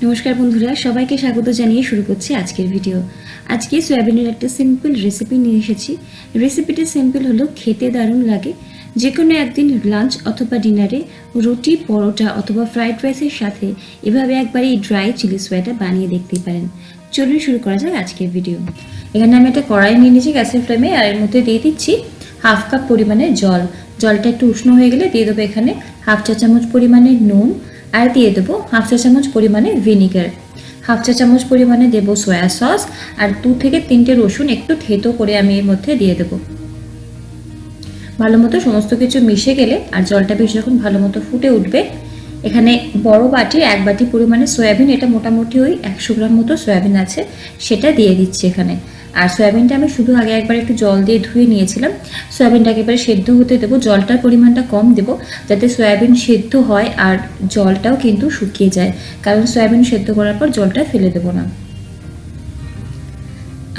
নমস্কার বন্ধুরা, সবাইকে স্বাগত জানিয়ে শুরু করছি আজকের ভিডিও। আজকে সয়াবিনের একটা সিম্পল রেসিপি নিয়ে এসেছি। রেসিপিটি সিম্পল হলো, খেতে দারুণ লাগে। যে কোনো একদিন লাঞ্চ অথবা ডিনারে রুটি, পরোটা অথবা ফ্রাইড রাইসের সাথে এভাবে একবার এই ড্রাই চিলি সয়াটা বানিয়ে দেখতেই পারেন। চলুন শুরু করা যাক আজকের ভিডিও। এখানে আমি একটা কড়াই নিয়ে নিয়েছি গ্যাসের ফ্লেমে, আর এর মধ্যে দিয়ে দিচ্ছি হাফ কাপ পরিমাণে জল। জলটা একটু উষ্ণ হয়ে গেলে দিয়ে দেবো এখানে হাফ চা চামচ পরিমাণে নুন, আর দিয়ে দেবো হাফ চা চামচ পরিমাণে ভিনিগার, হাফ চা চামচ পরিমাণে দেবো সয়া সস, আর 2 থেকে 3টে রসুন একটু থেতো করে আমি এর মধ্যে দিয়ে দেবো। ভালো মতো সমস্ত কিছু মিশে গেলে আর জলটা বেশ যখন ভালো মতো ফুটে উঠবে, এখানে বড় বাটির 1 বাটি পরিমাণে সয়াবিন, এটা মোটামুটি ওই 100 গ্রাম মতো সয়াবিন আছে, সেটা দিয়ে দিচ্ছি এখানে। আর সয়াবিনটা আমি শুধু আগে একবার একটু জল দিয়ে ধুয়ে নিয়েছিলাম। সয়াবিনটাকে এবারে সেদ্ধ হতে দেবো, জলটার পরিমাণটা কম দেবো যাতে সয়াবিন সেদ্ধ হয় আর জলটাও কিন্তু শুকিয়ে যায়, কারণ সয়াবিন সেদ্ধ করার পর জলটা ফেলে দেবো না।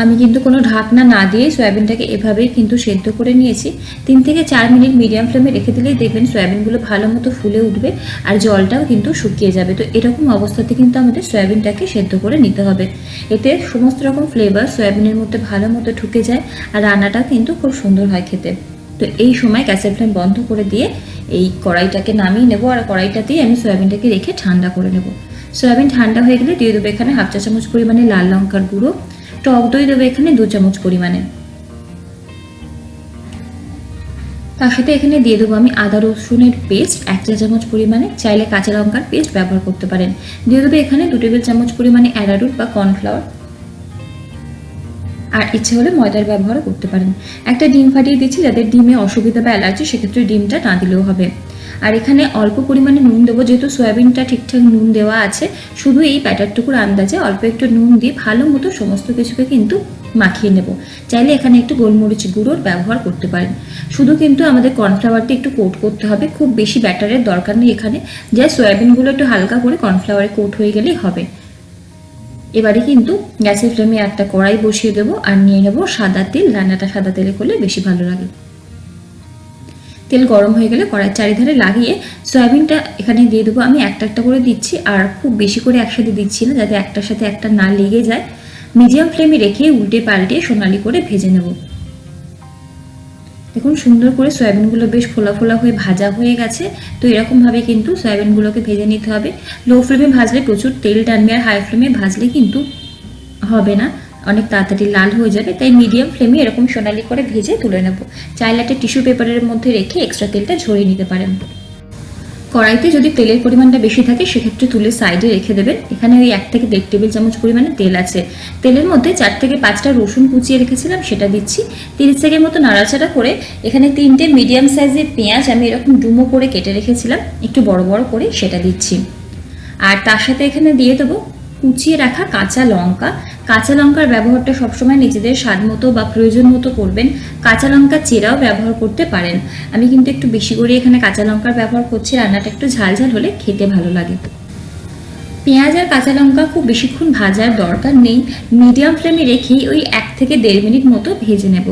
আমি কিন্তু কোনো ঢাকনা না দিয়ে সয়াবিনটাকে এভাবেই কিন্তু সেদ্ধ করে নিয়েছি। 3 থেকে 4 মিনিট মিডিয়াম ফ্লেমে রেখে দিলেই দেখবেন সয়াবিনগুলো ভালো মতো ফুলে উঠবে আর জলটাও কিন্তু শুকিয়ে যাবে। তো এরকম অবস্থাতে কিন্তু আমাদের সয়াবিনটাকে সেদ্ধ করে নিতে হবে। এতে সমস্ত রকম ফ্লেভার সয়াবিনের মধ্যে ভালো মতো ঢুকে যায় আর রান্নাটা কিন্তু খুব সুন্দর হয় খেতে। তো এই সময় গ্যাসের ফ্লেম বন্ধ করে দিয়ে এই কড়াইটাকে নামিয়ে নেবো, আর কড়াইটাতেই আমি সয়াবিনটাকে রেখে ঠান্ডা করে নেব। সয়াবিন ঠান্ডা হয়ে গেলে দিয়ে দেবো এখানে হাফ চা চামচ পরিমাণে লাল লঙ্কার গুঁড়ো, টক দই দেবো এখানে 2 চামচ পরিমাণে, তার সাথে এখানে দিয়ে দেবো আমি আদা রসুনের পেস্ট 1 চা চামচ পরিমাণে, চাইলে কাঁচা লঙ্কার পেস্ট ব্যবহার করতে পারেন। দিয়ে দেবো এখানে 2 টেবিল চামচ পরিমাণে অ্যারারুট বা কর্নফ্লাওয়ার, আর ইচ্ছে হলে ময়দার ব্যবহার করতে পারেন। একটা ডিম ফাটিয়ে দিচ্ছি, যাদের ডিমে অসুবিধা বা অ্যালার্জি সেক্ষেত্রে ডিমটা না দিলেও হবে। আর এখানে অল্প পরিমাণে নুন দেবো, যেহেতু সয়াবিনটা ঠিকঠাক নুন দেওয়া আছে, শুধু এই ব্যাটারটুকুর আন্দাজে অল্প একটু নুন দিয়ে ভালো মতো সমস্ত কিছুকে কিন্তু মাখিয়ে নেব। চাইলে এখানে একটু গোলমরিচ গুঁড়োর ব্যবহার করতে পারেন। শুধু কিন্তু আমাদের কর্নফ্লাওয়ারটা একটু কোট করতে হবে, খুব বেশি ব্যাটারের দরকার নেই এখানে, যা সয়াবিনগুলো একটু হালকা করে কর্নফ্লাওয়ারে কোট হয়ে গেলেই হবে। এবারে কিন্তু গ্যাসের ফ্লেমে একটা কড়াই বসিয়ে দেবো আর নিয়ে নেবো সাদা তেল। রান্নাটা সাদা তেলে করলে বেশি ভালো লাগে। তেল গরম হয়ে গেলে কড়াইয়ের চারিধারে লাগিয়ে সয়াবিনটা এখানে দিয়ে দেবো। আমি একটা একটা করে দিচ্ছি, আর খুব বেশি করে একসাথে দিচ্ছি না, যাতে একটার সাথে একটা না লেগে যায়। মিডিয়াম ফ্লেমে রেখে উল্টে পাল্টে সোনালি করে ভেজে নেব। দেখুন সুন্দর করে সয়াবিনগুলো বেশ ফোলা ফোলা হয়ে ভাজা হয়ে গেছে। তো এরকমভাবে কিন্তু সয়াবিনগুলোকে ভেজে নিতে হবে। লো ফ্লেমে ভাজলে প্রচুর তেল টানবে, আর হাই ফ্লেমে ভাজলে কিন্তু হবে না, অনেক তাড়াতাড়ি লাল হয়ে যাবে। তাই মিডিয়াম ফ্লেমে এরকম সোনালি করে ভেজে তুলে নেব। চাইলে একটা টিস্যু পেপারের মধ্যে রেখে এক্সট্রা তেলটা ঝরিয়ে নিতে পারেন। কড়াইতে যদি তেলের পরিমাণটা বেশি থাকে সেক্ষেত্রে তুলে সাইডে রেখে দেবেন। এখানে ওই 1 থেকে 1.5 টেবিল চামচ পরিমাণে তেল আছে। তেলের মধ্যে 4 থেকে 5টা রসুন কুচিয়ে রেখেছিলাম, সেটা দিচ্ছি। 30 সেকেন্ড মতো নাড়াচাড়া করে এখানে 3টে মিডিয়াম সাইজের পেঁয়াজ আমি এরকম ডুমো করে কেটে রেখেছিলাম, একটু বড় বড় করে, সেটা দিচ্ছি। আর তার সাথে এখানে দিয়ে দেবো কুচিয়ে রাখা কাঁচা লঙ্কা। কাঁচা লঙ্কার ব্যবহারটা সবসময় নিজেদের স্বাদ মতো বা প্রয়োজন মতো করবেন। কাঁচা লঙ্কা চেরাও ব্যবহার করতে পারেন। আমি কিন্তু একটু বেশি করে এখানে কাঁচা লঙ্কার ব্যবহার করছি, রান্নাটা একটু ঝাল ঝাল হলে খেতে ভালো লাগে। পেঁয়াজ আর কাঁচা লঙ্কা খুব বেশিক্ষণ ভাজার দরকার নেই, মিডিয়াম ফ্লেমে রেখেই ওই 1 থেকে 1.5 মিনিট মতো ভেজে নেব,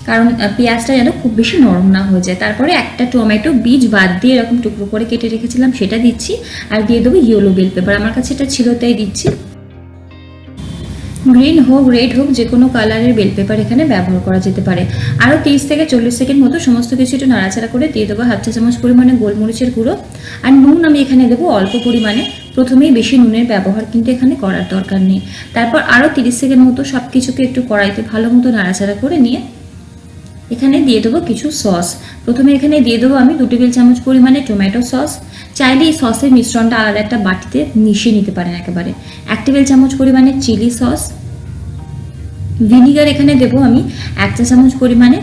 কারণ পেঁয়াজটা যেন খুব বেশি নরম না হয়ে যায়। তারপরে একটা টমেটো বীজ বাদ দিয়ে এরকম টুকরো করে কেটে রেখেছিলাম, সেটা দিচ্ছি। আর দিয়ে দেবো ইয়েলো বেল পেপার, আমার কাছে এটা ছিল তাই দিচ্ছি। গ্রিন হোক রেড হোক যে কোনো কালারের বেল পেপার এখানে ব্যবহার করা যেতে পারে। আরও 30 থেকে 40 সেকেন্ড মতো সমস্ত কিছু একটু নাড়াচাড়া করে দিয়ে দেবো হাফ চা চামচ পরিমাণে গোলমরিচের গুঁড়ো। আর নুন আমি এখানে দেবো অল্প পরিমাণে। প্রথমেই বেশি নুনের ব্যবহার কিন্তু এখানে করার দরকার নেই। তারপর আরও 30 সেকেন্ড মতো সব কিছুকে একটু কড়াইতে ভালো মতো নাড়াচাড়া করে নিয়ে এখানে দিয়ে দেবো কিছু সস। প্রথমে এখানে দিয়ে দেবো আমি 2 টেবিল চামচ পরিমাণে টমেটো সস। চাইলে এই সসের মিশ্রণটা আলাদা একটা বাটিতে মিশিয়ে নিতে পারেন একেবারে। 1 টেবিল চামচ পরিমাণে চিলি সস। ভিনিগার এখানে দেবো আমি 1 চা চামচ পরিমাণে,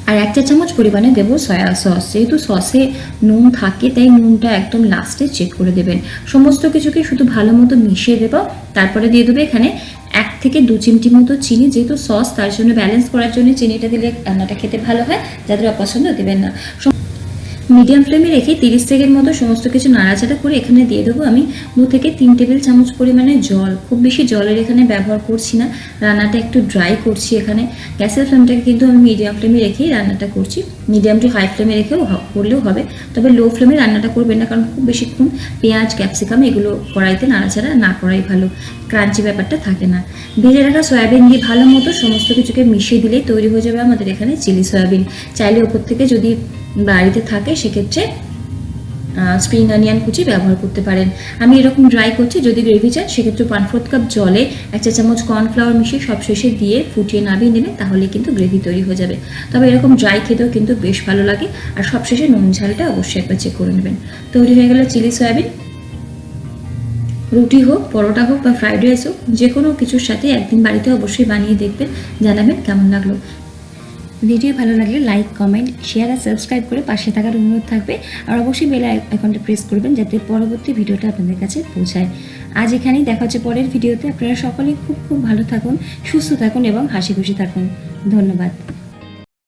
আর 1 চা চামচ পরিমাণে দেবো সয়া সস। যেহেতু সসে নুন থাকে তাই নুনটা একদম লাস্টে চেক করে দেবেন। সমস্ত কিছুকে শুধু ভালো মতো মিশিয়ে দেবো। তারপরে দিয়ে দেবো এখানে 1 থেকে 2 চিমটি মতো চিনি। যেহেতু সস, তার জন্য ব্যালেন্স করার জন্য চিনিটা দিলে রান্নাটা খেতে ভালো হয়, যাদের অপছন্দ দেবেন না। মিডিয়াম ফ্লেমে রেখে 30 সেকেন্ড মতো সমস্ত কিছু নাড়াচাড়া করে এখানে দিয়ে দেবো আমি 2 থেকে 3 টেবিল চামচ পরিমাণে জল। খুব বেশি জলের এখানে ব্যবহার করছি না, রান্নাটা একটু ড্রাই করছি এখানে। গ্যাসের ফ্লেমটাকে কিন্তু আমি মিডিয়াম ফ্লেমে রেখেই রান্নাটা করছি। মিডিয়াম টু হাই ফ্লেমে রেখেও করলেও হবে, তবে লো ফ্লেমে রান্নাটা করবেন না, কারণ খুব বেশিক্ষণ পেঁয়াজ ক্যাপসিকাম এগুলো কড়াইতে নাড়াচাড়া না করাই ভালো, ক্রাঞ্চি ব্যাপারটা থাকে না। ভেজে রাখা সয়াবিন দিয়ে ভালো মতো সমস্ত কিছুকে মিশিয়ে দিলেই তৈরি হয়ে যাবে আমাদের এখানে চিলি সয়াবিন। চাইলে ওপর থেকে যদি বাড়িতে থাকে সেক্ষেত্রে স্প্রিং অনিয়ন কুচি ব্যবহার করতে পারেন। আমি এরকম ড্রাই করছি, যদি গ্রেভি চান সেক্ষেত্রে 1/4 কাপ জলে 1 চা চামচ কর্নফ্লাওয়ার মিশিয়ে সবশেষে দিয়ে ফুটিয়ে নামিয়ে নেবেন, তাহলে কিন্তু গ্রেভি তৈরি হয়ে যাবে। তবে এরকম ড্রাই খেতেও কিন্তু বেশ ভালো লাগে। আর সবশেষে নুন ঝালটা অবশ্যই একবার চেক করে নেবেন। তৈরি হয়ে গেল চিলি সয়াবিন। রুটি হোক, পরোটা হোক বা ফ্রাইড রাইস হোক, যে কোনো কিছুর সাথে একদিন বাড়িতে অবশ্যই বানিয়ে দেখবেন, জানাবেন কেমন লাগলো। ভিডিও ভালো লাগলে লাইক, কমেন্ট, শেয়ার আর সাবস্ক্রাইব করে পাশে থাকার অনুরোধ থাকবে। আর অবশ্যই বেল আইকনটা প্রেস করবেন যাতে পরবর্তী ভিডিওটা আপনাদের কাছে পৌঁছায়। আজ এখানেই দেখা হচ্ছে পরের ভিডিওতে। আপনারা সকলেই খুব খুব ভালো থাকুন, সুস্থ থাকুন এবং হাসি খুশি থাকুন। ধন্যবাদ।